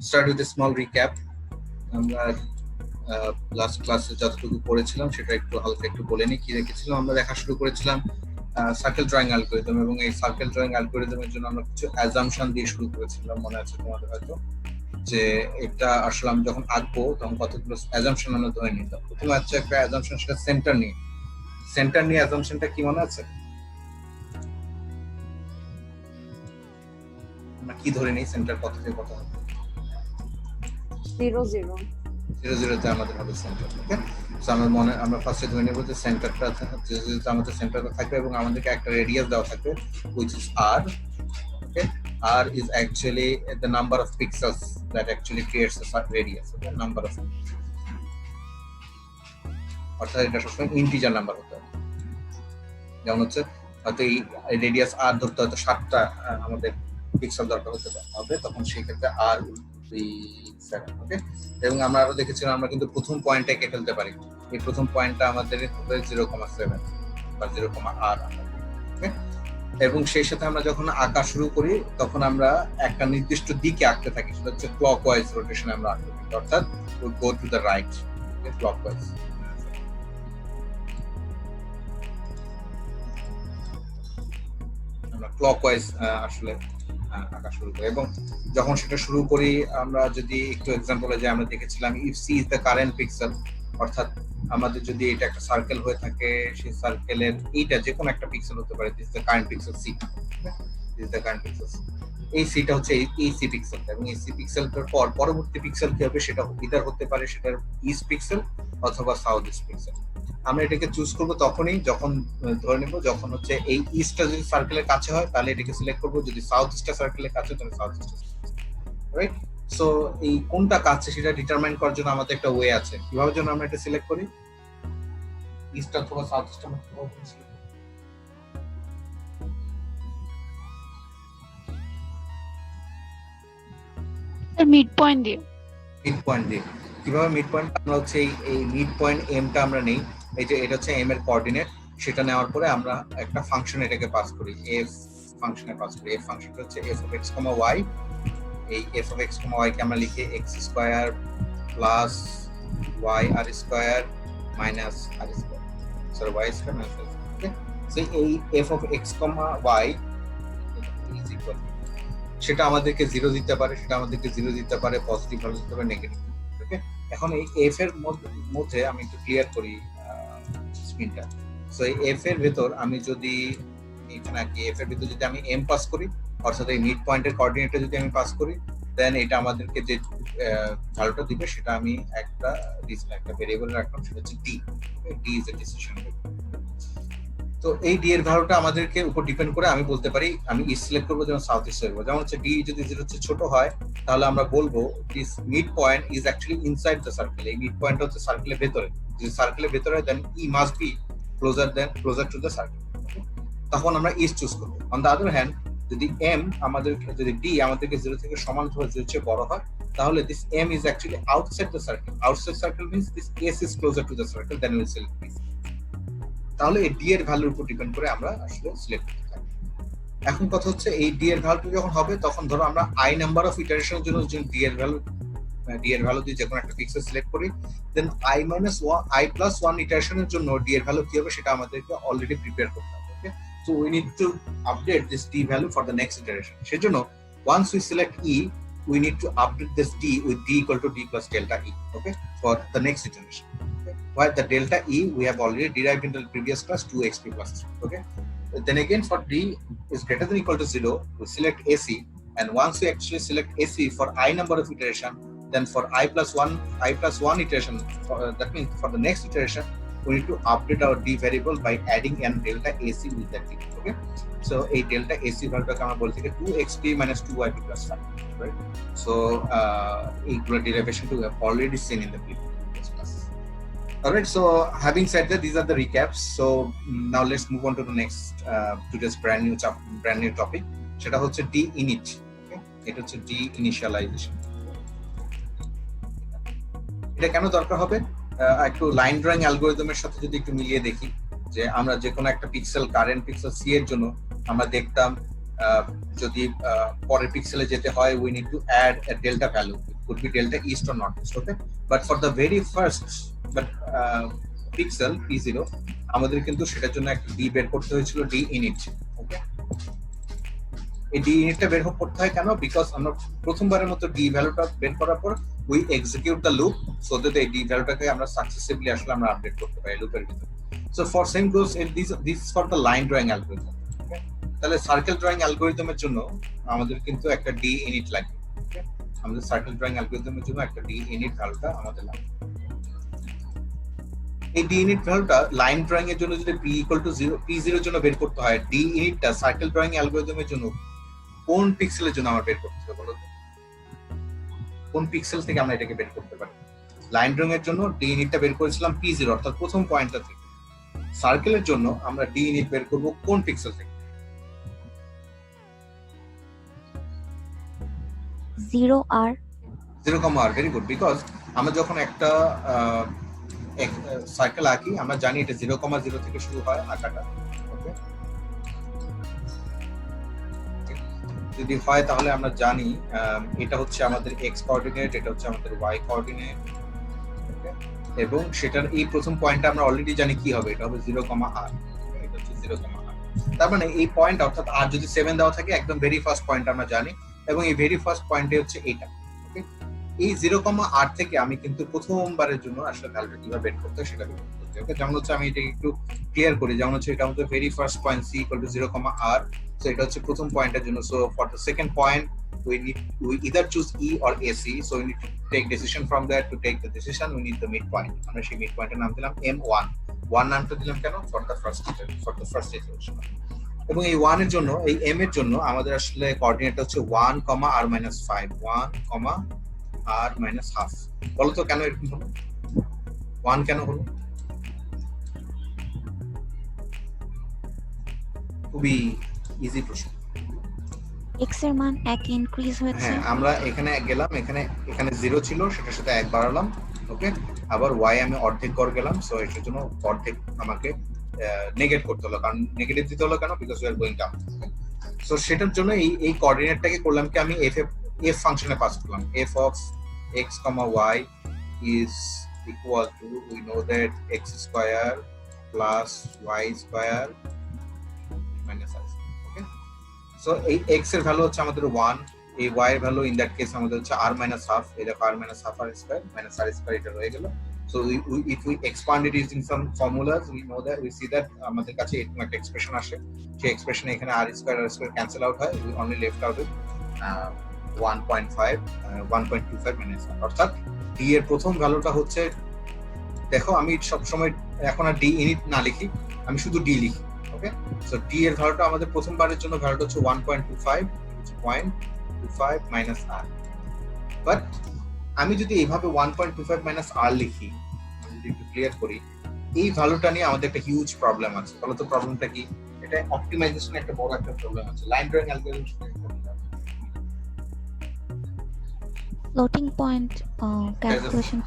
start with a small recap. আমরা last ক্লাসে যতটুকু পড়েছিলাম সেটা একটু হালকা একটু বলে নিই। কি রেখেছিলাম, আমরা দেখা শুরু করেছিলাম সার্কেল ড্রয়িং অ্যালগরিদম, এবং এই সার্কেল ড্রয়িং অ্যালগরিদমের জন্য আমরা কিছু অ্যাজাম্পশন দিয়ে শুরু করেছিলাম। মনে আছে তোমাদের হয়তো, যে এটা আসলে আমি যখন আঁকবো তখন কতগুলো অ্যাজাম্পশন আমরা ধরে নিতাম। প্রথমে হচ্ছে একটা অ্যাজাম্পশন, সেটা সেন্টার নিয়ে অ্যাজাম্পশনটা কি মনে আছে? আমরা কি ধরে নিই, সেন্টার কত থেকে কত হবে? 0 0 0 তে আমাদের হবে সেন্টার। ওকে, সো আমরা ফার্স্টে ধরে নেব যে সেন্টারটা যেহেতু আমাদের সেন্টারটা থাকবে এবং আমাদেরকে একটা রেডিয়াস দেওয়া থাকবে which is r. Okay, r is actually the number of pixels that actually creates a radius. Okay, number of, অর্থাৎ এটা সবসময় ইন্টিজার নাম্বার হতে হবে। যেমন হচ্ছে হয়তো এই রেডিয়াস r ধরতে হয়তো 7টা আমাদের পিক্সেল দরকার হতে হবে, তখন সেই ক্ষেত্রে r 7। ওকে, এবং আমরা আরো দেখেছিলাম আমরা কিন্তু প্রথম পয়েন্টটা এঁকে ফেলতে পারি। এই প্রথম পয়েন্টটা আমাদের 0,7 বা 0,r। ওকে, এবং সেই সাথে আমরা যখন আঁকা শুরু করি তখন আমরা একটা নির্দিষ্ট দিকে আঁকতে থাকি, সেটা হচ্ছে ক্লকওয়াইজ রোটেশনে আমরা আঁকতে থাকি, অর্থাৎ we go to the right, clockwise। আমরা ক্লকওয়াইজ আসলে আঁকা শুরু করি, এবং যখন সেটা শুরু করি আমরা যদি একটু এক্সাম্পলে যে আমরা দেখেছিলাম if c is the current pixel, অর্থাৎ আমাদের যদি এটা একটা সার্কেল হয়ে থাকে, সেই সার্কেলের এইটা যে কোনো একটা পিক্সেল হতে পারে, this is the current pixel c, this is the current pixel c। এই সিটা হচ্ছে এই সি পিক্সেল, এবং এই সি পিক্সেলটার পর পরবর্তী পিক্সেল কি হবে সেটা ইদার হতে পারে সেটার ইস্ট পিক্সেল অথবা সাউথ ইস্ট পিক্সেল। আমরা এটাকে চুজ করব তখনই যখন ধরে নেব যখন হচ্ছে এই ইস্টটা যদি সার্কেলের কাছে হয় তাহলে এটাকে সিলেক্ট করব, যদি সাউথ ইস্টটা সার্কেলের কাছে তাহলে সাউথ ইস্ট। রাইট, সো এই কোনটা কাছে সেটা ডিটারমাইন করার জন্য আমাদের একটা ওয়ে আছে। কিভাবে যেন আমরা এটা সিলেক্ট করি, ইস্ট অথবা সাউথ ইস্ট আমরা কিভাবে সিলেক্ট করি? মিড পয়েন্ট দিয়ে। কিভাবে মিড পয়েন্ট? আমরা হচ্ছে এই মিড পয়েন্ট এমটা আমরা নেই, এই যে এটা হচ্ছে এম এর কোঅর্ডিনেট, সেটা নেওয়ার পরে আমরা একটা ফাংশন এটাকে পাস করি, এফ ফাংশনে পাস করি। এফ ফাংশনটা হচ্ছে F of X comma Y. এই F of X comma Y কে আমরা লিখি X square plus Y R square minus R square, sorry Y square minus R square. Okay, so এই F of X comma Y is equal, সেটা আমাদেরকে 0 দিতে পারে, সেটা আমাদেরকে 0 দিতে পারে, পজিটিভ ভ্যালু দিতে পারে, নেগেটিভ। ওকে, এখন এই এফ এর মধ্যে আমি একটু ক্লিয়ার করি স্ক্রিনটা। সো এই এফ এর ভেতর আমি যদি এখানে আঁকি, এফ এর ভেতর যদি আমি এম পাস করি, অর্থাৎ এই মিড পয়েন্টের কোঅর্ডিনেটটা যদি আমি পাস করি, দেন এটা আমাদেরকে যে ভ্যালুটা দিবে সেটা আমি একটা ভেরিয়েবল রাখলাম, সেটা হচ্ছে D. D is a decision. তো এই ডি এর ভ্যালুটা আমাদেরকে উপর ডিপেন্ড করে আমি বলতে পারি আমি ইস্ট সিলেক্ট করবো যেমন সাউথ ইস্ট করবো। যেমন হচ্ছে ডি যদি 0 হচ্ছে ছোট হয় তাহলে আমরা বলবো this mid point is actually inside the circle. এই মিড পয়েন্ট হচ্ছে সার্কেলের ভেতরে, যদি সার্কেলের ভেতরে then E must be closer to the circle, তখন আমরা ইস্ট চুজ করবো। অন দ্য আদার হ্যান্ড যদি এম আমাদেরকে, যদি ডি আমাদেরকে 0 থেকে সমান অথবা 0 চেয়ে বড় হয় তাহলে this M is actually outside the circle. Outside circle means this S is closer to the circle, then will select this. তাহলে এই ডি এর ভ্যালুর উপর ডিপেন্ড করে আমরা আসলে সিলেক্ট করতে থাকি। এখন কথা হচ্ছে এই ডি এর ভ্যালুটা যখন হবে তখন ধরো আমরা আই নাম্বার অফ ইটারেশনের জন্য ডি এর ভ্যালু দিয়ে যে কোনো একটা পিক্সেল সিলেক্ট করি, then I minus I plus 1 ইটারেশনের জন্য ডি এর ভ্যালু কি হবে সেটা আমাদেরকে অলরেডি প্রিপেয়ার করতে হবে। Okay, so we need to update this D value for the next iteration. সেজন্য once we select e we need to update this d with d equal to d plus delta e, okay, for the next iteration. While the delta e we have already derived in the previous class 2xp plus 3. Okay, then again for d is greater than equal to 0 we select ac, and once we actually select ac for I number of iteration, then for I plus 1 iteration, that means for the next iteration we need to update our d variable by adding an delta ac with that d. Okay, so a delta ac value টা আমরা বলতে গেলে 2xp minus 2yp plus 5, right? So equal derivation to we have already seen in the previous class. Alright, so having said that, these are the recaps. So now let's move on to the next today's brand new topic. সেটা হচ্ছে d init. Okay, এটা হচ্ছে d initialization. এটা কেন দরকার হবে একটু line drawing অ্যালগরিদমের সাথে যদি একটু মিলিয়ে দেখি, যে আমরা যে কোনো একটা পিক্সেল, কারেন্ট পিক্সেল সি এর জন্য আমরা দেখতাম যদি পরের পিক্সেলে যেতে হয় we need to add a delta value would be delta east or northeast. Okay, but for the very first pixel p0 আমাদের কিন্তু সেটার জন্য একটা d বের করতে হয়েছিল d init. ওকে, এই d ইনিটটা বের করতে হয় কেন? বিকজ আমরা প্রথমবারের মতো d ভ্যালুটা বের করার পর we execute the loop so that এই d ভ্যালুটাকে আমরা সাকসেসিভলি আসলে আমরা আপডেট করতে পারি লুপের ভিতরে। So for same goes this for the line drawing algorithm. Okay, তাহলে সার্কেল ড্রয়িং অ্যালগরিদমের জন্য আমাদের কিন্তু একটা d ইনিট লাগে। ওকে, আমাদের সার্কেল ড্রয়িং অ্যালগরিদমের জন্য একটা d ইনিট ভ্যালুটা আমাদের লাগে। এই d ইনিট ভ্যালুটা লাইন ড্রয়িং এর জন্য যদি p = 0 p0 এর জন্য বের করতে হয়, d ইনিটটা সার্কেল ড্রয়িং অ্যালগরিদমের জন্য কোন পিক্সেলের জন্য আমরা বের করতে হবে বলো তো? কোন পিক্সেল থেকে আমরা এটাকে বের করতে পারি? লাইন ড্রয়িং এর জন্য d ইনিটটা বের করেছিলাম p0 অর্থাৎ প্রথম পয়েন্টটা থেকে। সার্কেলের জন্য আমরা d ইনিট বের করব কোন পিক্সেল থেকে? 0r 0, ভেরি গুড, বিকজ আমরা যখন একটা সার্কেল আঁকি আমরা জানি এটা 0,0 থেকে শুরু হয় আঁকাটা। ওকে, যদি হয় তাহলে আমরা জানি এটা হচ্ছে আমাদের x কোঅর্ডিনেট, এটা হচ্ছে আমাদের y কোঅর্ডিনেট। ওকে, এবং সেটার এই প্রথম পয়েন্টটা আমরা অলরেডি জানি কি হবে, এটা হবে 0,r। এটা হচ্ছে 0,r, তার মানে এই পয়েন্ট অর্থাৎ r যদি 7 দেওয়া থাকে একদম ভেরি ফার্স্ট পয়েন্ট আমরা জানি, এবং এই ভেরি ফার্স্ট পয়েন্টে হচ্ছে এটা। ওকে, এই 0,r থেকে আমি কিন্তু প্রথমবারের জন্য আসলে ভ্যালুটা কিভাবে বের করতে হয় সেটা বের করতে হবে। ওকে, যেমন হচ্ছে আমি এটা একটু ক্লিয়ার করি, যেমন হচ্ছে এটা আমাদের very first point c = 0,r। So এটা হচ্ছে প্রথম পয়েন্টের জন্য। So for the second point we either choose e or ac, so we need to take decision from there. To take the decision we need the midpoint. আমরা সেই মিডপয়েন্টের নাম দিলাম m1। 1 নামটা দিলাম কেন? for the first iteration। এবং এই 1 এর জন্য, এই m এর জন্য আমাদের আসলে কোঅর্ডিনেটটা হচ্ছে 1, r - 5 1, r - half। বলো তো কেন এরকম হলো? 1 কেন হলো? খুবই ইজি প্রশ্ন। x এর মান 1 ইনক্রিজ হয়েছে। হ্যাঁ, আমরা এখানে গেলাম, এখানে 0 ছিল, সেটার সাথে 1 বাড়ালাম। ওকে, আবার y আমি অর্ধেক করে গেলাম, সো এর জন্য অর্ধেক আমাকে নেগেট করতে হলো, কারণ নেগেটিভ দিতে হলো কেন? Because we are going down. So সেটার জন্য এই কোঅর্ডিনেটটাকে করলাম কি, আমি f ফাংশনে পাস করলাম। f of x, y is equal to, we know that x square plus y square minus r। Okay, so এই x এর ভ্যালু হচ্ছে আমাদের 1, এই y এর ভ্যালু ইন দ্যাট কেস আমাদের হচ্ছে r - half। এই দেখো r - half r square minus r square এটা রয়ে গেল। So if we expand it using some formulas, we see that আমাদের কাছে এরকম একটা এক্সপ্রেশন আসে। সেই এক্সপ্রেশনে এখানে r square ক্যান্সেল আউট হয়, we only left out with 1.25 minus 1। অর্থাৎ d এর প্রথম ভ্যালুটা হচ্ছে, দেখো আমি সব সময় এখন আর d ইনিট না লিখি, আমি শুধু d লিখি। ওকে, সো d এর ভ্যালুটা আমাদের প্রথমবারের জন্য ভ্যালুটা হচ্ছে 1.25 minus r। বাট আমি যদি এইভাবে 1.25 minus r লিখি, আমি যদি একটু ক্লিয়ার করি, এই ভ্যালুটা নিয়ে আমাদের একটা হিউজ প্রবলেম আছে। বলো তো প্রবলেমটা কি? এটা অপটিমাইজেশনে একটা বড় একটা প্রবলেম আছে, line drawing algorithm. Floating point calculation.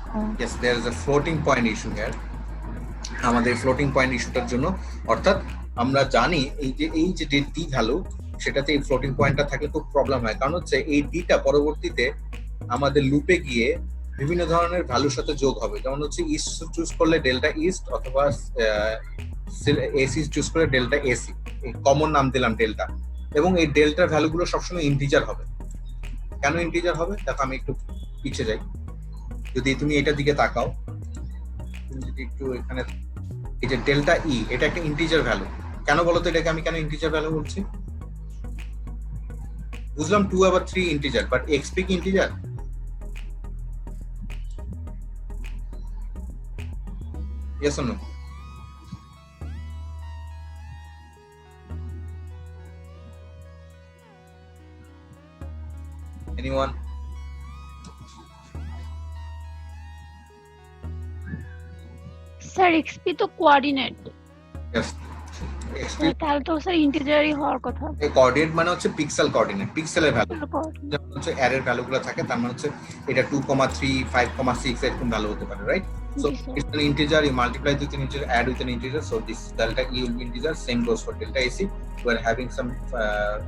Yes, there is a floating point issue here. আমাদের ফ্লোটিং পয়েন্ট ইস্যুটার জন্য, অর্থাৎ আমরা জানি এই যে d ভ্যালু, সেটাতে এই ফ্লোটিং পয়েন্টটা থাকলে খুব প্রবলেম হয়, কারণ হচ্ছে এই d-টা পরবর্তীতে আমাদের লুপে গিয়ে বিভিন্ন ধরনের ভ্যালুর সাথে যোগ হবে। যেমন হচ্ছে ইস্ট চুজ করলে ডেল্টা ইস্ট, অথবা এসি চুজ করলে ডেল্টা এসি, এই কমন নাম দিলাম ডেল্টা। এবং এই ডেল্টার ভ্যালুগুলো সবসময় ইন্টিজার হবে। কেন ইন্টিজার হবে? দেখো আমি একটু পিছিয়ে যাই, যদি তুমি এটার দিকে তাকাও, তুমি যদি একটু এখানে, এই যে ডেল্টা ই, এটা একটা ইন্টিজার ভ্যালু। কেন বলো তো এটাকে আমি কেন ইন্টিজার ভ্যালু বলছি? বুঝলাম 2 আবার 3 ইন্টিজার, বাট এক্সপি কি integer? Yes or no? Anyone? Sir XP তো কোঅর্ডিনেট, Yes. XP তাহলে তো স্যার ইন্টিজারই হওয়ার কথা। কোঅর্ডিনেট মানে হচ্ছে পিক্সেল কোঅর্ডিনেট, পিক্সেলের ভ্যালু। যেমন হচ্ছে অ্যারের ভ্যালুগুলো থাকে, তার মানে হচ্ছে এটা 2,3 5,6 এরকম ভ্যালু হতে পারে, right? So it's an integer, you multiply with an integer, add with an integer, so this delta e will be integer. Same goes for delta ac. We are having some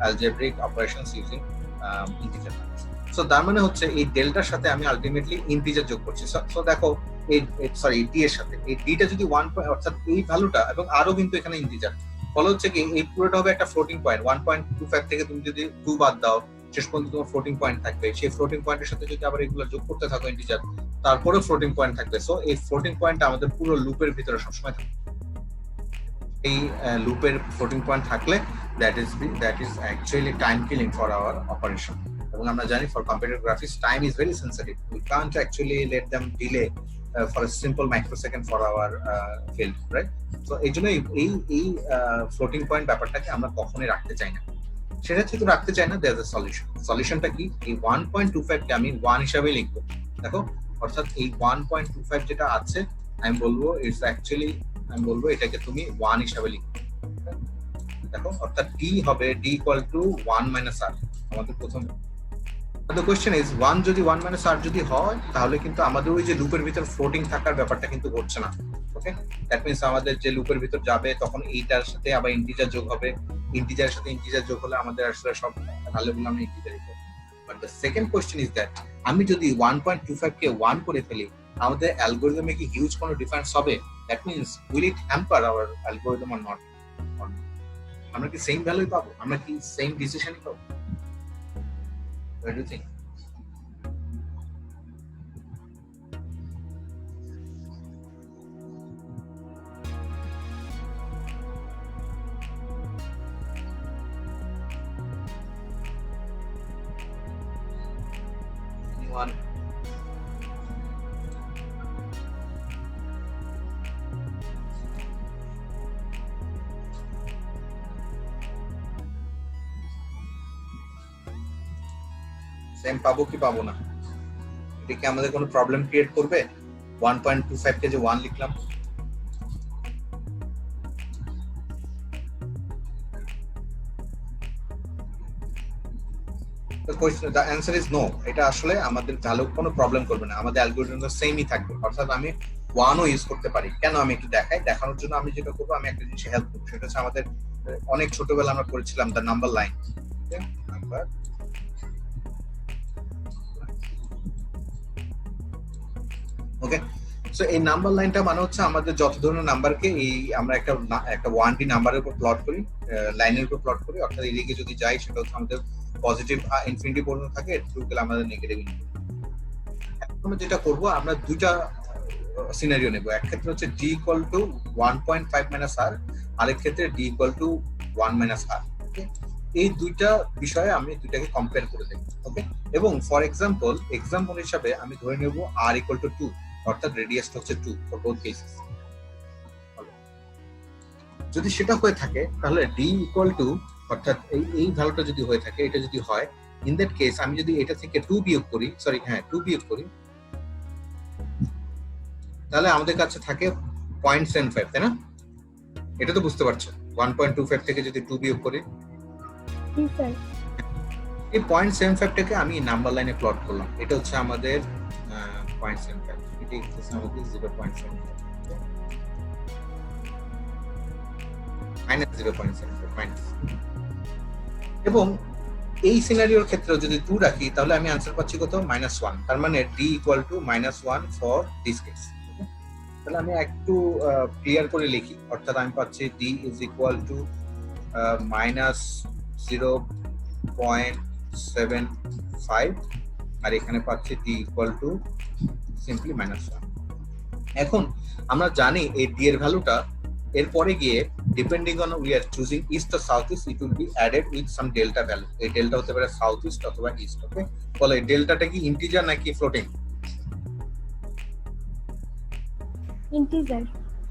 algebraic operations using integer. So তার মানে হচ্ছে এই ডেল্টার সাথে আমি ultimately integer যোগ করছি। So দেখো এই সরি ডি এর সাথে এই ডিটা যদি 1 অর্থাৎ এই ভ্যালুটা এবং আরো কিন্তু এখানে ইন্টিজার, ফলে হচ্ছে কি এই পুরোটা হবে একটা ফ্লোটিং পয়েন্ট। 1.25 থেকে তুমি যদি 2 বাদ দাও শেষ পর্যন্ত তোমার ফ্লোটিং পয়েন্ট থাকবে। সেই ফ্লোটিং পয়েন্টের সাথে যদি আবার এগুলো যোগ করতে থাকো ইন্টিজার, তারপরে ফ্লোটিং পয়েন্ট থাকবে। সো এই ফ্লোটিং পয়েন্টটা আমাদের পুরো লুপের ভিতরে সবসময় থাকবে। এই লুপের ফ্লোটিং পয়েন্ট থাকলে that is actually time killing for our operation. এবং আমরা জানি for computer graphics time is very sensitive, we can't actually let them delay for a simple microsecond for our field, right? So এই জন্য এই floating point ব্যাপারটাকে আমরা কখনোই রাখতে চাই না। সেটা যেহেতু রাখতে চাই না, দেয়ার ইজ আ সলিউশন। সলিউশনটা কি? এই 1.25 কে আমি 1 হিসাবে লিখবো। দেখো অর্থাৎ এই 1.25 যেটা আছে আমি বলবো ইটস অ্যাকচুয়ালি আমি বলবো এটাকে তুমি 1 হিসাবে লিখো। দেখো অর্থাৎ d হবে d equal to 1 minus r। আমাদের প্রথম the question is 1 যদি 1 মাইনাস r যদি হয় তাহলে কিন্তু আমাদের ওই যে লুপের ভিতর ফ্লোটিং থাকার ব্যাপারটা কিন্তু ঘটছে না। ওকে, দ্যাট মিন্স আমাদের যে লুপের ভিতর যাবে তখন এইটার সাথে আবার ইন্টিজার যোগ হবে, ইন্টিজারের সাথে ইন্টিজার যোগ হলে আমাদের আসলে সব ভ্যালুগুলো আমরা ইন্টিজারই করব। But the second question is that আমি যদি 1.25 কে 1 করে ফেলি আমাদের অ্যালগরিদমে কি হিউজ কোনো ডিফারেন্স হবে? That means will it hamper our algorithm or not? আমরা কি সেম ভ্যালুই পাবো? আমরা কি সেম ডিসিশনই পাবো? What do you think? Anyone? Same পাবো কি পাবো না? এটা কি আমাদের কোনো প্রবলেম ক্রিয়েট করবে? 1.25 কে যে 1 লিখলাম, the answer is no. এটা আসলে আমাদের ভ্যালু কোনো প্রবলেম করবে না, আমাদের অ্যালগরিদম সেমই থাকবে। অর্থাৎ আমি 1 ও ইউজ করতে পারি। কেন আমি একটু দেখাই, দেখানোর জন্য আমি যেটা করবো আমি একটা জিনিস হেল্প করব, সেটা হচ্ছে আমাদের অনেক ছোটবেলা আমরা পড়েছিলাম the number line. Number okay, so এই নাম্বার লাইনটা মানে হচ্ছে আমাদের যত ধরনের নাম্বারকে এই আমরা একটা 1D নাম্বারের উপর প্লট করি, লাইনের উপর প্লট করি। অর্থাৎ এদিকে যদি যাই সেটা হচ্ছে আমাদের পজিটিভ ইনফিনিটি পর্যন্ত থাকে, একটু গেলে আমাদের নেগেটিভ ইনফিনিটি। এখন আমরা যেটা করব আমরা দুইটা সিনারিও নেব। এক ক্ষেত্রে হচ্ছে d equal to 1.5 minus r, আরেক ক্ষেত্রে d equal to 1 minus r। ওকে, এই দুইটা বিষয়ে আমি দুইটাকে কম্পেয়ার করে দেখব। ওকে, এবং ফর এক্সাম্পল হিসাবে আমি ধরে নেব r ইকুয়াল টু 2, অর্থাৎ রেডিয়াসটা হচ্ছে 2 ফর বোথ কেসেস। যদি সেটা হয়ে থাকে তাহলে d ইকুয়াল টু অর্থাৎ এই ভ্যালুটা যদি হয়ে থাকে, এটা যদি হয়, ইন দ্যাট কেস আমি যদি এটা থেকে 2 বিয়োগ করি, 2 বিয়োগ করি, তাহলে আমাদের কাছে থাকে 0.75, তাই না? এটা তো বুঝতে পারছো 1.25 থেকে যদি 2 বিয়োগ করি, এই 0.75 টাকে আমি নাম্বার লাইনে প্লট করলাম। এটা হচ্ছে আমাদের 0.75, এটা হচ্ছে আমাদের 0.75 মাইনাস 0.75 মাইনাস। এবং এই সিনারিওর ক্ষেত্রে যদি 2 রাখি তাহলে আমি आंसर পাচ্ছি কত? -1। তার মানে d equal to -1 for this case. তাহলে আমি একটু ক্লিয়ার করে লিখি, অর্থাৎ আমি পাচ্ছি d ইজ ইকুয়াল টু -0.75 আর এখানে পাচ্ছি d ইকুয়াল টু সিম্পলি -1। এখন আমরা জানি এই d এর ভ্যালুটা এরপরে গিয়ে depending on we are choosing east or southeast, it will be added with some delta value. এই ডেল্টা হতে পারে সাউথ ইস্ট অথবা ইস্ট। ওকে, বলে ডেল্টাটা কি ইন্টিজার নাকি ফ্লোটিং?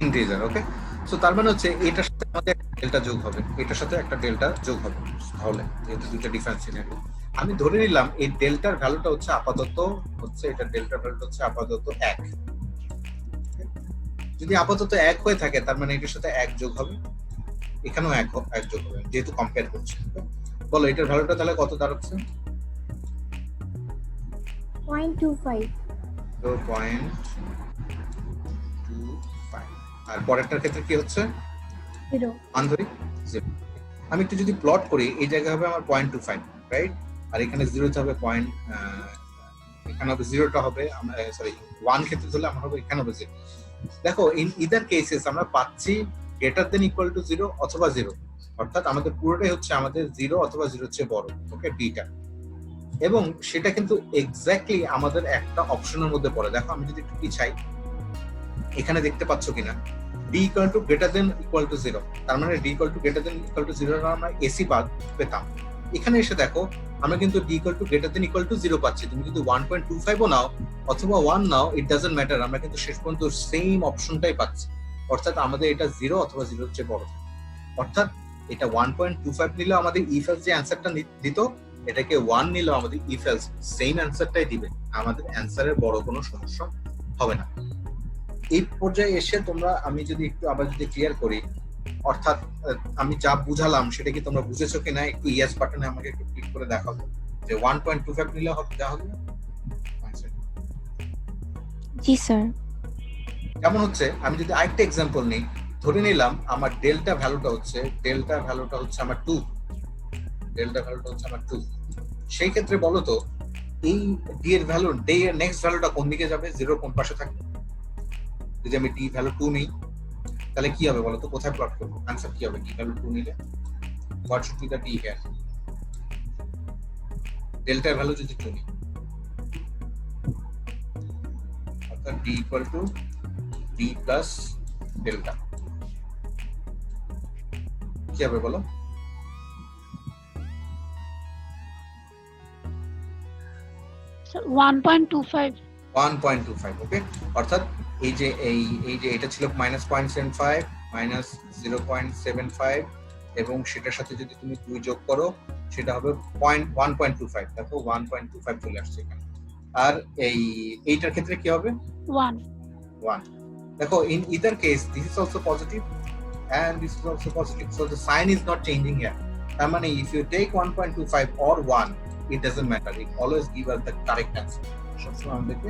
ইন্টিজার। ওকে, সো তার মানে হচ্ছে এটার সাথে আমাদের একটা ডেল্টা যোগ হবে, এটার সাথে একটা ডেল্টা যোগ হবে। তাহলে যেহেতু দুটো ডিফারেন্স সিনারিও, আমি ধরে নিলাম এই ডেল্টার ভ্যালুটা হচ্ছে আপাতত এটা ডেল্টার ভ্যালুটা হচ্ছে আপাতত 1। যদি আপাতত 1 হয়ে থাকে তার মানে এটার সাথে 1 যোগ হবে, এখানেও 1 যোগ হবে, যেহেতু কম্পেয়ার করছি। বলো এটার ভ্যালুটা তাহলে কত দাঁড়াচ্ছে? 0.25। তো 0.25। আর পরেরটার ক্ষেত্রে কি হচ্ছে? 0। আমি একটু যদি প্লট করি, এই জায়গায় হবে আমার 0.25, রাইট? আর এখানে জিরোতে হবে পয়েন্ট, এখানে হবে জিরোটা হবে, সরি 1 ক্ষেত্রে হলে আমার হবে এখানে হবে 0। দেখো ইন ইদার কেসেস আমরা পাচ্ছি গ্রেটার দেন ইকুয়াল টু 0 অথবা 0, অর্থাৎ আমাদের পুরোটাই হচ্ছে আমাদের 0 অথবা 0 চেয়ে বড়, ওকে, ডিটা। এবং সেটা কিন্তু এক্স্যাক্টলি আমাদের একটা অপশনের মধ্যে পড়ে। দেখো আমি যদি একটু পিছাই, এখানে দেখতে পাচ্ছ কিনা D equal two greater than equal to 0, তার মানে D equal two greater than equal to 0 আমরা এসি পেতাম। এখানে এসে দেখো আমরা কিন্তু D equal two greater than equal to 0 পাচ্ছি। তুমি যদি 1.25 ও নাও অথবা 1 নাও, ইট ডাজন্ট ম্যাটার, আমরা কিন্তু শেষ পর্যন্ত সেম অপশনটাই পাচ্ছি, অর্থাৎ আমাদের এটা 0 অথবা 0 এর চেয়ে বড়। অর্থাৎ এটা 1.25 নিলেও আমাদের ইফ এলস যে অ্যানসারটা দিত, এটাকে 1 নিলেও আমাদের ইফ এলস সেম অ্যানসারটাই দিবে, আমাদের অ্যানসারের বড় কোনো সমস্যা হবে না। এই পর্যায়ে এসে তোমরা, আমি যদি একটু আবার যদি ক্লিয়ার করি, অর্থাৎ আমি যা বুঝালাম সেটা কি তোমরা বুঝেছো কিনা, একটু ইয়েস বাটনে আমাকে একটু ক্লিক করে দেখাবো যে 1.25 নিলে হবে যা হবে। জি স্যার। কেমন হচ্ছে, আমি যদি আরেকটা এক্সাম্পল নিই, ধরে নিলাম আমার ডেল্টা ভ্যালুটা হচ্ছে আমার 2, ডেল্টা ভ্যালুটা হচ্ছে আমার 2। সেই ক্ষেত্রে বলো তো এই ডি এর ভ্যালু, ডি এর নেক্সট ভ্যালুটা কোন দিকে যাবে, 0 কোন পাশে থাকবে? যদি আমি ডি ভ্যালু 2 নিই তাহলে কি হবে বলো তো, কোথায় প্লট করবো, आंसर কি হবে? ডি ভ্যালু 2 নিলে what should be the D here? Delta value যদি 2 নিই, অর্থাৎ D equal two D plus delta, কি হবে বলো? So, 1.25 1.25, ওকে। অর্থাৎ এই যে এটা ছিল -0.75 -0.75 এবং সেটার সাথে যদি তুমি 2 যোগ করো সেটা হবে 1.25। দেখো 1.25 চলে আসছে এখানে। আর এইটার ক্ষেত্রে কি হবে? 1 দেখো in either case this is also positive and this is also positive, so the sign is not changing here. তার মানে if you take 1.25 or 1, it doesn't matter, it always give us the correct answer, সবসময় আমাদেরকে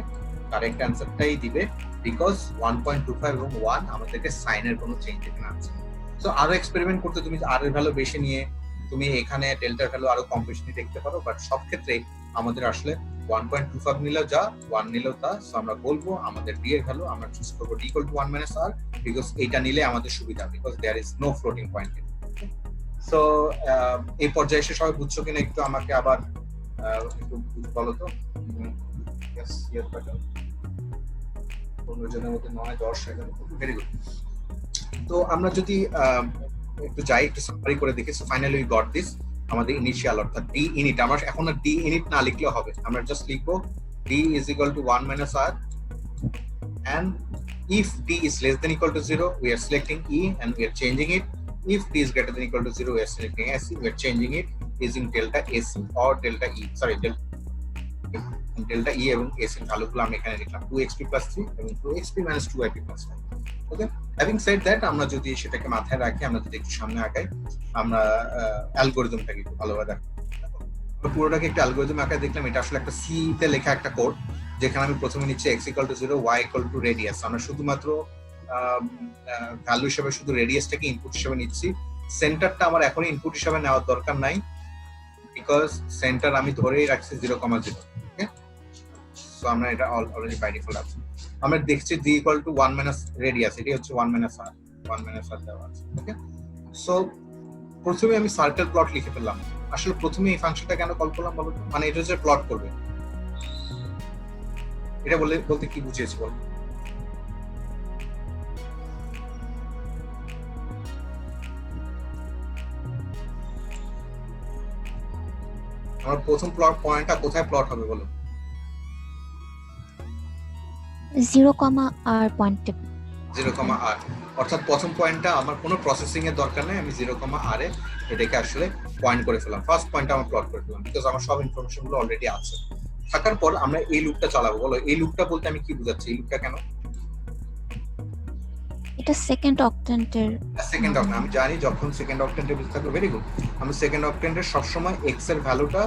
correct অ্যান্সারটাই দিবে, because 1.25 এবং 1 আমাদেরকে সাইনের কোনো change এখানে আছে। সো আরো এক্সপেরিমেন্ট করতে তুমি আর এর ভ্যালু বেশি নিয়ে তুমি এখানে ডেল্টার ভ্যালু আরো কম বেশি নিয়ে দেখতে পারো, বাট সব ক্ষেত্রে আমাদের আসলে 1.25 নিলেও যা, 1 নিলেও তা। সো আমরা বলবো আমাদের ডি এর ভ্যালু আমরা চুজ করবো D equal to 1 minus R, because এইটা নিলে আমাদের সুবিধা, because there is no floating point. So এই পর্যায়ে এসে সবাই বুঝছো কিনা একটু আমাকে আবার একটু বলো তো। Yes, yes, better. 15 জনের মধ্যে 9 10 11, ভেরি গুড। তো আমরা যদি একটু যাই, একটু সামারি করে দেখি। So finally we got this, আমাদের ইনিশিয়াল অর্থাৎ ডি ইনিট। আমরা এখন আর ডি ইনিট না লিখলেও হবে, আমরা জাস্ট লিখবো D is equal to 1 minus R, and if d is less than equal to 0 we are selecting e and we are changing it. If d is greater than equal to 0 we are selecting ac, we are changing it using delta ac or delta e, sorry delta e এবং ac এর ভ্যালুগুলো আমরা এখানে লিখলাম 2xp + 3 এবং 2xp - 2ip + 5। Okay, having said that আমরা যদি সেটাকে মাথায় রাখি, আমরা যদি একটু সামনে আগাই, আমরা অ্যালগরিদমটাকে একটু ভালোভাবে দেখো। পুরোটাকে একটু অ্যালগরিদম আকারে দেখলাম। এটা আসলে একটা সি তে লেখা একটা কোড, যেখানে আমি প্রথমে নিচ্ছি x = 0, y = রেডিয়াস। আমরা শুধুমাত্র ভ্যালু হিসেবে শুধু রেডিয়াসটাকে ইনপুট হিসেবে নিচ্ছি। সেন্টারটা আমার এখনই ইনপুট হিসেবে নেওয়ার দরকার নাই, বিকজ সেন্টার আমি ধরেই রাখছি 0,0। ওকে, সো আমরা এটা অলরেডি বাই ডিফল্ট আছে। আমরা দেখছি d = 1 মাইনাস রেডিয়াস, এটি হচ্ছে 1 মাইনাস r, 1 মাইনাস r দেওয়া আছে। ওকে, সো প্রথমে আমি সার্কেল প্লট লিখে ফেললাম। আসলে প্রথমে এই ফাংশনটা কেন কল করলাম বলো তো? মানে এটা যে প্লট করবে, এটা বলতে কি বুঝিয়েছি বল? আমার প্রথম প্লট পয়েন্টটা কোথায় প্লট হবে বলো? 0, পয়েন্টে 0,r, অর্থাৎ প্রথম পয়েন্টটা আমার কোনো প্রসেসিং এর দরকার নেই, আমি 0,r এ এটাকে আসলে পয়েন্ট করে ফেললাম। ফার্স্ট পয়েন্টটা আমার প্লট করে ফেললাম, বিকজ আমার সব ইনফরমেশন গুলো অলরেডি আছে। থাকার পর আমরা এই লুপটা চালাবো। বলো এই লুপটা বলতে আমি কি বুঝাচ্ছি? এই লুপটা কেন? এটা সেকেন্ড অক্টেন্টের। সেকেন্ড অক্টেন্ট, আমি জানি যখন সেকেন্ড অক্টেন্টে বুঝতে থাকবে, ভেরি গুড। আমি সেকেন্ড অক্টেন্টের সবসময় x এর ভ্যালুটা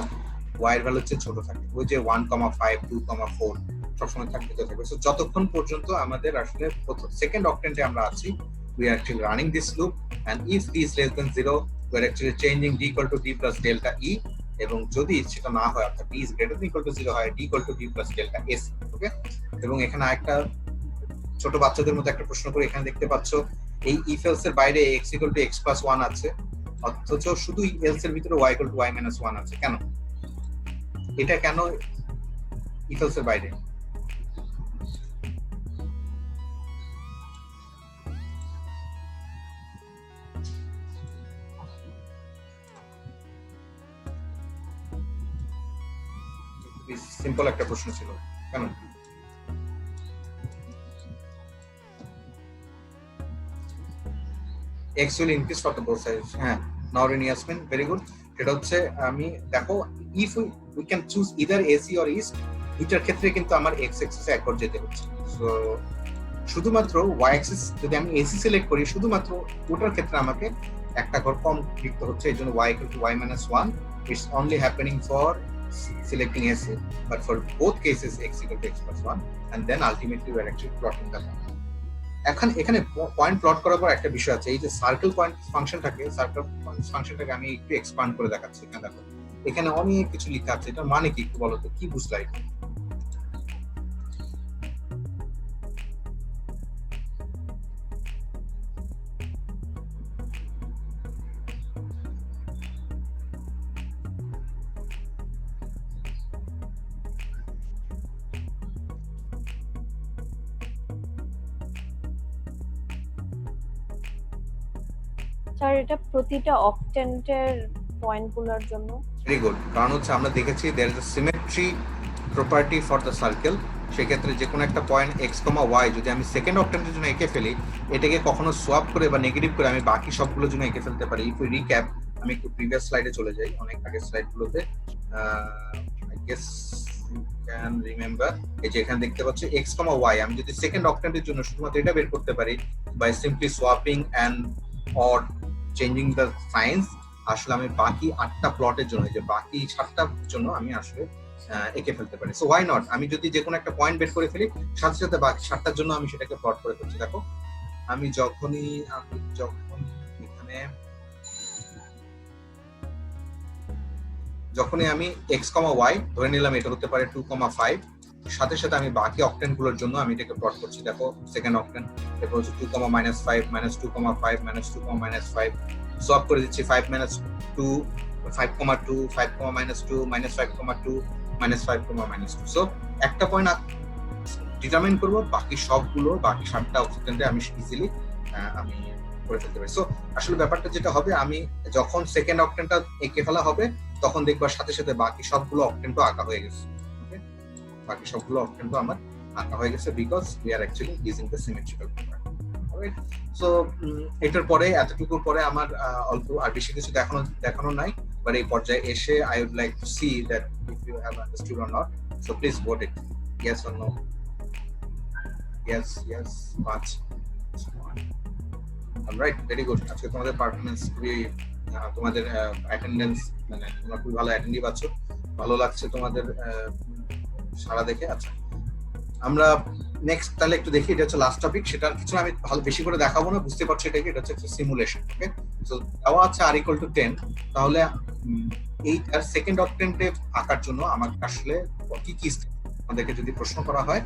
y এর ভ্যালুর চেয়ে ছোট থাকে, ওই যে 1,5 2,4 সবসময় থাকতে থাকবে। সো যতক্ষণ পর্যন্ত আমাদের আসলে সেকেন্ড অক্টেন্টে আমরা আছি, we are actually running this loop, and if d is less than 0 we are actually changing d = d plus delta e, এবং যদি সেটা না হয় অর্থাৎ d is greater than equal to 0 হয় d equal to b plus delta s। ওকে, এবং এখানে আরেকটা ছোট বাচ্চাদের মতো একটা প্রশ্ন করে এখানে দেখতে পাচ্ছ এই if else এর বাইরে x equal to x plus 1 আছে, অথচ শুধু else এর ভিতরে y equal to y minus 1 আছে। কেন এটা, কেন if else এর বাইরে? সিম্পল একটা প্রশ্ন ছিল, কেন? x will increase for the both sides। হ্যাঁ, Naurin Yasmin, very good। এটা হচ্ছে আমি দেখো if we can choose either AC or east, দুইটার ক্ষেত্রে কিন্তু আমার x axis এ একবার যেতে হচ্ছে। সো শুধুমাত্র y axis যদি আমি AC সিলেক্ট করি, শুধুমাত্র ওটার ক্ষেত্রে আমাকে একটা ঘর কম লিখতে হচ্ছে, এই জন্য y equal to y minus 1 it's only happening for selecting AC, but for both cases x equal to x plus 1, and then ultimately we are actually plotting the point। এখন এখানে পয়েন্ট প্লট করার পর একটা বিষয় আছে, এই যে circle point ফাংশনটাকে, circle ফাংশনটাকে আমি একটু এক্সপ্যান্ড করে দেখাচ্ছি। এখানে দেখো এখানে অনেক কিছু লেখা আছে, এটা মানে কি একটু বলো তো, কি বুঝলা এটা? স্যার এটা প্রতিটা অক্টেন্টের পয়েন্টগুলোর জন্য। ভেরি গুড, কারণ হচ্ছে আমরা দেখেছি there is a symmetry property for the circle. সেক্ষেত্রে যে কোনো একটা পয়েন্ট x, y যদি আমি সেকেন্ড অক্টেন্টের জন্য এঁকে ফেলি, এটাকে কখনো সোয়াপ করে বা নেগেটিভ করে আমি বাকি সবগুলোর জন্য এঁকে ফেলতে পারি। ইফ উই রিক্যাপ, আমি একটু প্রিভিয়াস স্লাইডে চলে যাই, অনেক আগের স্লাইডগুলোতে। I guess you can remember, এই যে এখানে দেখতে পাচ্ছি x, y, আমি যদি সেকেন্ড অক্টেন্টের জন্য শুধুমাত্র এটা বের করতে পারি by simply swapping and or changing the signs, আসলে আমি বাকি 8টা প্লটের জন্য, যে বাকি 7টার জন্য আমি আসলে এঁকে ফেলতে পারি। সো ওয়াই নট, আমি যদি যে কোনো একটা পয়েন্ট বের করে ফেলি, সাথে সাথে বাকি 7টার জন্য আমি সেটাকে প্লট করে ফেলছি। দেখো আমি যখন এখানে যখনই আমি x, y ধরে নিলাম, এটা হতে পারে 2, 5, সাথে সাথে আমি বাকি অক্টেন্ট গুলোর জন্য আমি এটাকে প্লট করছি। দেখো সেকেন্ড অক্টেন্ট, এরপর হচ্ছে 2, -5, -2, 5, -2, -5, সলভ করে দিচ্ছি 5, -2, 5, 2, 5, -2, -5, 2, -5, -2। সো একটা পয়েন্ট ডিটারমাইন করব, বাকি সবগুলো, বাকি 7টা অক্টেন্টে আমি ইজিলি আমি করে ফেলতে পারি। সো আসলে ব্যাপারটা যেটা হবে, আমি যখন সেকেন্ড অক্টেন্টটা এঁকে ফেলা হবে, তখন দেখবার সাথে সাথে বাকি সবগুলো অক্টেন্টও আঁকা হয়ে গেছে। বাকি সবগুলো অক্টেন্টও আমার আঁকা হয়ে গেছে, because we are actually using the symmetrical property. Alright, so এটার পরে, এতটুকুর পরে আমার অল্প আর বেশি কিছু দেখানো নাই, বাট এই পর্যায়ে এসে I would like to see that if you have understood or not. So please vote it, yes or no. Yes, 5। Alright, very good. আজকে তোমাদের পারফরমেন্স খুবই, তোমাদের অ্যাটেন্ডেন্স, মানে তোমরা খুবই ভালো অ্যাটেন্ডিভ আছো, ভালো লাগছে তোমাদের সারা দেখে। আচ্ছা, আমরা নেক্সট তাহলে একটু দেখি, এটা হচ্ছে লাস্ট টপিক। সেটা কিছু আমি ভালো বেশি করে দেখাবো না, বুঝতে পারছি এটা কি, এটা হচ্ছে সিমুলেশন। ওকে, সো দেওয়া আছে r = 10, তাহলে এইটার সেকেন্ড অক্টেন্টে আঁকার জন্য আমাকে আসলে কি কি আমাদেরকে যদি প্রশ্ন করা হয়,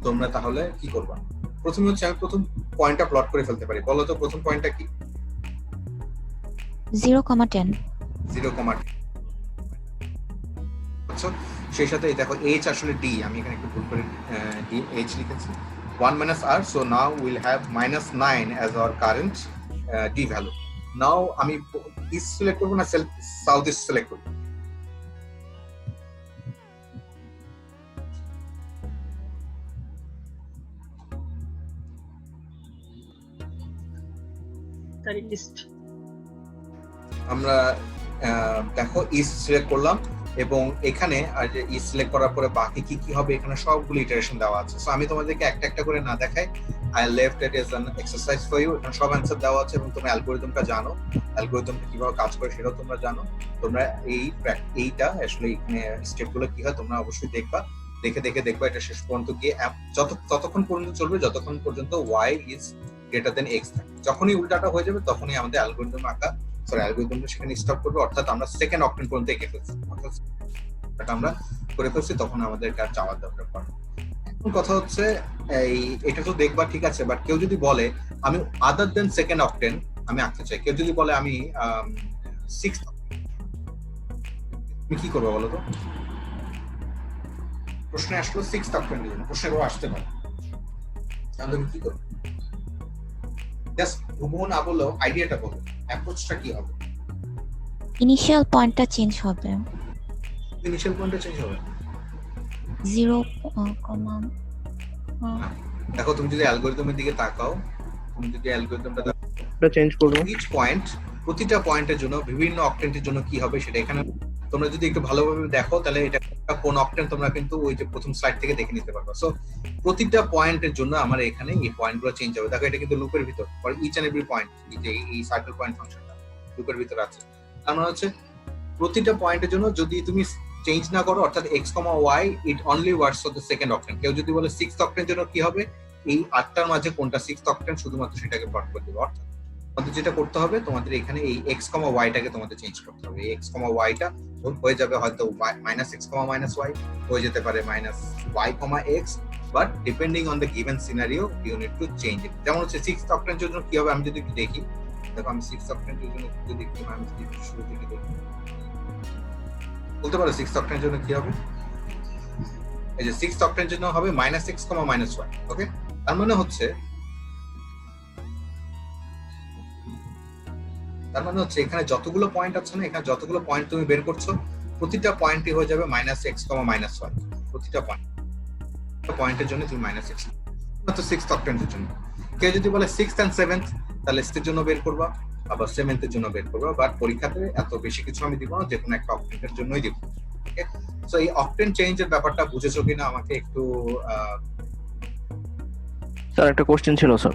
তোমরা তাহলে কি করবা? প্রথমে হচ্ছে আমি প্রথম পয়েন্টটা প্লট করে ফেলতে পারি। বলো তো প্রথম পয়েন্টটা কি? 0,10। 0,10। আচ্ছা, সেই সাথে দেখো h আসলে d, আমি এখানে একটু ভুল করে d h লিখেছি, 1 - r, so now we'll have -9 as our current d value. Now আমি east সিলেক্ট করব না সাউথ ইস্ট সিলেক্ট করব? আমরা দেখো ইস্ট সিলেক্ট করলাম, এবং এখানে আর যে ইস্ট সিলেক্ট করার পরে বাকি কি কি হবে, এখানে সবগুলো ইটারেশন দেওয়া আছে। সো আমি তোমাদেরকে একটা একটা করে না দেখাই, I left it as an exercise for you. এখানে সব অ্যানসার দেওয়া আছে, এবং তোমরা অ্যালগরিদমটা জানো, অ্যালগরিদমটা কিভাবে কাজ করে সেটাও তোমরা জানো। তোমরা এইটা আসলে এখানে স্টেপগুলো কি হয় তোমরা অবশ্যই দেখবা, দেখবা এটা শেষ পর্যন্ত গিয়ে ততক্ষণ পর্যন্ত চলবে যতক্ষণ পর্যন্ত y is greater than x থাকে। যখনই উল্টাটা হয়ে যাবে, তখনই আমাদের অ্যালগরিদম আঁকা সরি অ্যালগরিদমটা সেখানে স্টপ করবে, অর্থাৎ আমরা সেকেন্ড অক্টেন পর্যন্ত এগিয়ে ফেলছি, অর্থাৎ এটা আমরা করে ফেলছি, তখন আমাদের আর যাওয়ার দরকার পড়ে। এখন কথা হচ্ছে এটা তো দেখবা ঠিক আছে, বাট কেউ যদি বলে আমি আদার দেন সেকেন্ড অক্টেন আমি আঁকতে চাই, কেউ যদি বলে আমি সিক্সথ, তুমি কি করবে বলো তো? প্রশ্নে আসলো সিক্সথ অক্টেন জন্য, প্রশ্নে আসতে পারে, তাহলে তুমি কি করবে? জাস্ট হুবহু না বললেও আইডিয়াটা বলো, অ্যাপ্রোচটা কি হবে? ইনিশিয়াল পয়েন্টটা চেঞ্জ হবে, ইনিশিয়াল পয়েন্টটা চেঞ্জ হবে। 0, দেখো তুমি যদি অ্যালগরিদমের দিকে তাকাও, তুমি যদি অ্যালগরিদমটা চেঞ্জ করব, ইচ পয়েন্ট, প্রতিটা পয়েন্টের জন্য বিভিন্ন অক্টেন্টের জন্য কি হবে সেটা এখানে তোমরা যদি একটু ভালোভাবে দেখো তাহলে এটা কোন অক্টেন্ট তোমরা কিন্তু ওই যে প্রথম স্লাইড থেকে দেখে নিতে পারবে। সো প্রতিটা পয়েন্টের জন্য আমার এখানে এই পয়েন্টগুলো চেঞ্জ হবে। দেখো এটা কিন্তু লুপের ভিতর, for each and every point, এই সার্কেল পয়েন্ট ফাংশনটা লুপের ভিতর আছে। তার মানে হচ্ছে প্রতিটা পয়েন্টের জন্য যদি তুমি চেঞ্জ না করো, অর্থাৎ x, y it only works for the second octant. কেউ যদি বলে সিক্সথ অক্টেন্টের জন্য কি হবে, এই 8টার মাঝে কোনটা সিক্সথ অক্টেন্ট শুধুমাত্র সেটাকে প্লট করে দেবে। অর্থাৎ তোমাদের যেটা করতে হবে, তোমাদের এখানে এই x, y টাকে তোমাদের চেঞ্জ করতে হবে। এই x, y টা হয়ে যাবে হয়তো -x, -y, হয়ে যেতে পারে -y, x, but depending on the given scenario you need to change it. যেমন হচ্ছে সিক্সথ অক্টেন্টের জন্য কি হবে আমি যদি একটু দেখি, দেখো আমি সিক্সথ অক্টেন্টের জন্য যদি একটু শুরু থেকে দেখি, বলতে পারো সিক্সথ অক্টেন্টের জন্য কি হবে? এই যে সিক্সথ অক্টেন্টের জন্য হবে -x, -y। ওকে, তার মানে হচ্ছে এখানে যতগুলো পয়েন্ট আছে না, এখানে যতগুলো পয়েন্ট তুমি বের করছো প্রতিটা পয়েন্টই হয়ে যাবে -x, -y। প্রতিটা পয়েন্টের জন্য তুমি -x, মাত্র সিক্সথ অক্টেন্টের জন্য। কেউ যদি বলে সিক্সথ এন্ড সেভেন্থ, তাহলে সিক্সথের জন্য বের করবা, আবার সেভেন্থের জন্য বের করবা, বাট পরীক্ষাতে এত বেশি কিছু আমি দিব না, যে কোনো একটা অক্টেন্টের জন্যই দিব। ওকে, সো এই অক্টেন চেঞ্জের ব্যাপারটা বুঝেছো কিনা আমাকে একটু স্যার একটা কোশ্চেন ছিল স্যার।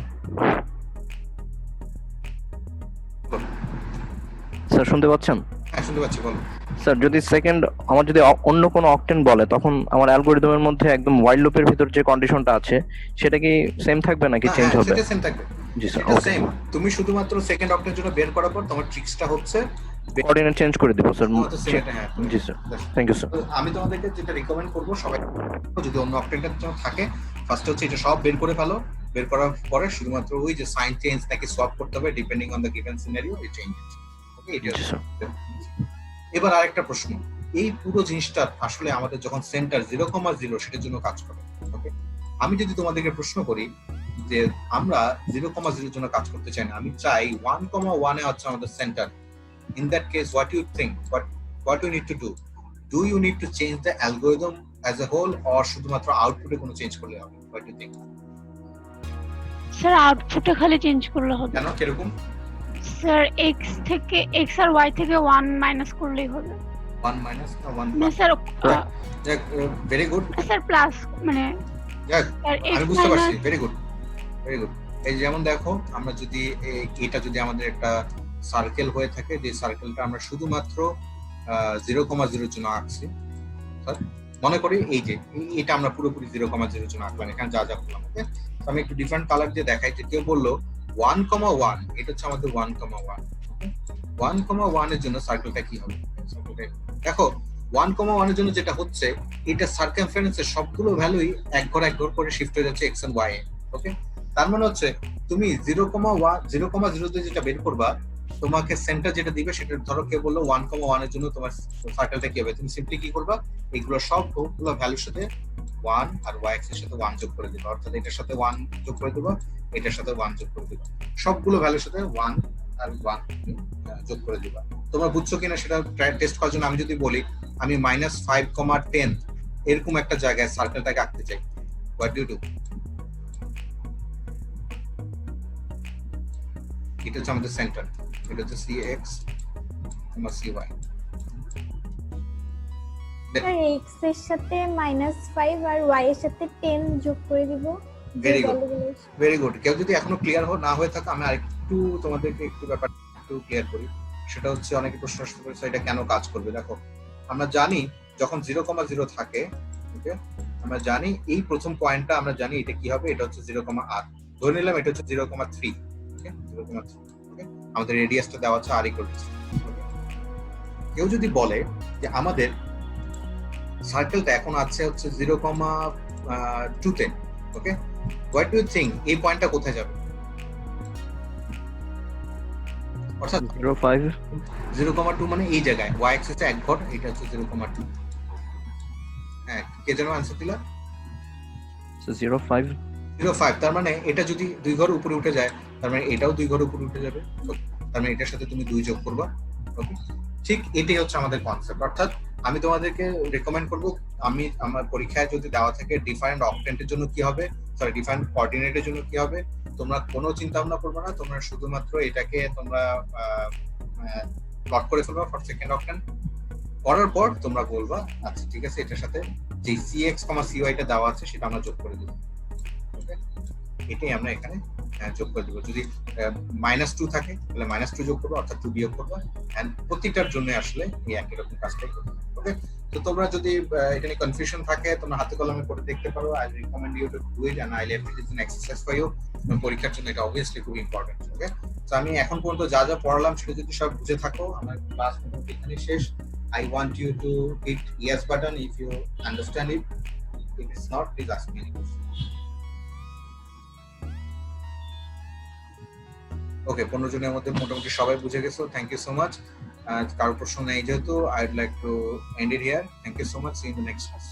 স্যার শুনতে পাচ্ছেন? হ্যাঁ শুনতে পাচ্ছি, বলো। স্যার যদি সেকেন্ড আমার যদি অন্য কোনো অক্টেন বলে, তখন আমার অ্যালগরিদমের মধ্যে একদম হোয়াইল লুপের ভিতর যে কন্ডিশনটা আছে সেটা কি সেম থাকবে নাকি চেঞ্জ হবে? সেটা সেম থাকবে। জি স্যার, এটা সেম। তুমি শুধুমাত্র সেকেন্ড অক্টেনের জন্য বের করার পর তোমার ট্রিক্সটা হচ্ছে কোঅর্ডিনেট চেঞ্জ করে দিব স্যার। হ্যাঁ জি স্যার, থ্যাংক ইউ স্যার। আমি তোমাদেরকে যেটা রিকমেন্ড করবো, সবাই যদি অন্য অক্টেনটার জন্য থাকে, ফার্স্ট হচ্ছে এটা সব বের করে ফেলো, বের করার পরে শুধুমাত্র ওই যে সাইন চেঞ্জ নাকি সোয়াপ করতে হবে depending on the given scenario, এই চেঞ্জ। ওকে, এটা এবার আরেকটা প্রশ্ন, এই পুরো জিনিসটা আসলে আমাদের যখন সেন্টার 0,0 সেটার জন্য কাজ করে। ওকে, আমি যদি তোমাদেরকে প্রশ্ন করি যে আমরা 0,0 জন্য কাজ করতে চাই না, আমি চাই 1,1 হচ্ছে আমাদের centre, in that case what you think, what you need to do you need to change the algorithm as a whole or শুধুমাত্র আউটপুটে কোনো চেঞ্জ করলে হবে? what do you think? Sir আউটপুটে খালি চেঞ্জ করলে হবে। কেন, কিরকম? স্যার x থেকে x আর y থেকে 1 মাইনাস করলেই হবে। 1 মাইনাস না 1 না স্যার, যাক, ভেরি গুড। স্যার প্লাস মানে যাক, স্যার x আমি বুঝতে পারছি, minus very good, very good. এই যেমন দেখো, আমরা যদি এটা যদি আমাদের একটা সার্কেল হয়ে থাকে, যে সার্কেলটা আমরা শুধুমাত্র 0,0 জন্য আঁকছি, মনে করি এই যে এটা আমরা পুরোপুরি 0,0 জন্য আঁকলাম, এখানে যা যা করলাম। ওকে, তো আমি একটু ডিফারেন্ট কালার দিয়ে দেখাই। যে কেউ বললো 1,1, এটা হচ্ছে আমাদের 1,1। 1,1 এর জন্য সার্কেলটা কি হবে? দেখো 1,1 এর জন্য যেটা হচ্ছে, এটা সার্কামফারেন্সের সবগুলো ভ্যালুই এক ঘর করে শিফট হয়ে যাচ্ছে x and y এ। ওকে, তার মানে হচ্ছে তুমি 0,0 দিয়ে যেটা বের করবা, তোমাকে সেন্টার যেটা দিবে সেটা, ধরো কেউ বললো 1,1 এর জন্য তোমার সার্কেলটা কি হবে, তুমি সিম্পলি কি করবা, এগুলো সবগুলো ভ্যালুর সাথে 1 আর y এর সাথে 1 যোগ করে দিবা, অর্থাৎ এটার সাথে 1 যোগ করে দিবা, এটার সাথে 1 যোগ করে দিবা, সবগুলো ভ্যালুর সাথে 1 আর 1 যোগ করে দিবা। তোমরা বুঝছো কিনা সেটা টেস্ট করার জন্য আমি যদি বলি আমি -5,10 এরকম একটা জায়গায় সার্কেলটাকে আঁকতে চাই, হোয়াট ডু ইউ ডু? এটা হচ্ছে আমাদের সেন্টার, এটা হচ্ছে cx, cy। x এর সাথে -5 আর y এর সাথে 10 যোগ করে দিব। Very good, very good. কেউ যদি এখনো ক্লিয়ার না হয়ে থাকে, আমি আরেকটু তোমাদেরকে একটু ব্যাপারটা একটু ক্লিয়ার করি। সেটা হচ্ছে অনেকে প্রশ্ন আসতে পারে এটা কেন কাজ করবে। দেখো আমরা জানি যখন 0,0 থাকে, ওকে, আমরা জানি এই প্রথম পয়েন্টটা আমরা জানি এটা কি হবে, এটা হচ্ছে 0,8। ধরে নিলাম এটা হচ্ছে 0,3। ওকে, 0,3। ওকে, আমাদের রেডিয়াসটা দেওয়া আছে r ইকুয়াল টু। কেউ যদি বলে যে আমাদের সার্কেলটা এখন আছে হচ্ছে 0,2 ওকে, হোয়াট ডু ইউ থিঙ্ক এই পয়েন্টটা কোথায় যাবে? অর্থাৎ 0.5 0,2 মানে এই জায়গায় y অ্যাক্সিসে 1 ঘর, এটা হচ্ছে 0,2। হ্যাঁ, কে যেন आंसर দিলা? 0.5 0.5, তার মানে এটা যদি 2 ঘর উপরে উঠে যায়, তার মানে এটাও 2 ঘর উপরে উঠে যাবে, তার মানে এটার সাথে তুমি 2 যোগ করবা। ওকে, ঠিক এটাই হচ্ছে আমাদের কনসেপ্ট। অর্থাৎ আমি তোমাদেরকে রেকমেন্ড করব, আমি আমার পরীক্ষায় যদি দেওয়া থাকে ডিফারেন্ট অক্টেন্টের জন্য কি হবে, সরি ডিফারেন্ট কোঅর্ডিনেটের জন্য কি হবে, তোমরা কোনো চিন্তা ভাবনা করবে না, তোমরা শুধুমাত্র এটাকে তোমরা প্লট করে ফেলবা ফর সেকেন্ড অক্টেন্ট। করার পর তোমরা বলবা আচ্ছা ঠিক আছে, এটার সাথে যে cx, cy টা দেওয়া আছে সেটা আমরা যোগ করে দেব। ওকে, এটাই আমরা এখানে যোগ করে দেব। যদি -2 থাকে তাহলে -2 যোগ করবো, অর্থাৎ 2 বিয়োগ করবো, এন্ড প্রত্যেকটার জন্য আসলে এই একই রকম কাজটাই করবে। ওকে, তো তোমরা যদি এটা নিয়ে কনফিউশন থাকে তোমরা হাতে কলমে করে দেখতে পারো। I recommend you to do it, and I leave it is an exercise for you. পরীক্ষার জন্য এটা অবভিয়াসলি খুব ইম্পর্টেন্ট। ওকে, তো আমি এখন পর্যন্ত যা যা পড়ালাম সেটা যদি সব বুঝে থাকো, আমার ক্লাস মোটামুটি এখানে শেষ। I want you to hit yes button if you understand it. If it's not, please ask me any question. ওকে, 15 জনের মধ্যে মোটামুটি সবাই বুঝে গেছো। Thank you so much. কারো প্রশ্ন নেই যেহেতু, I would like to end it here. Thank you so much. See you in the next class.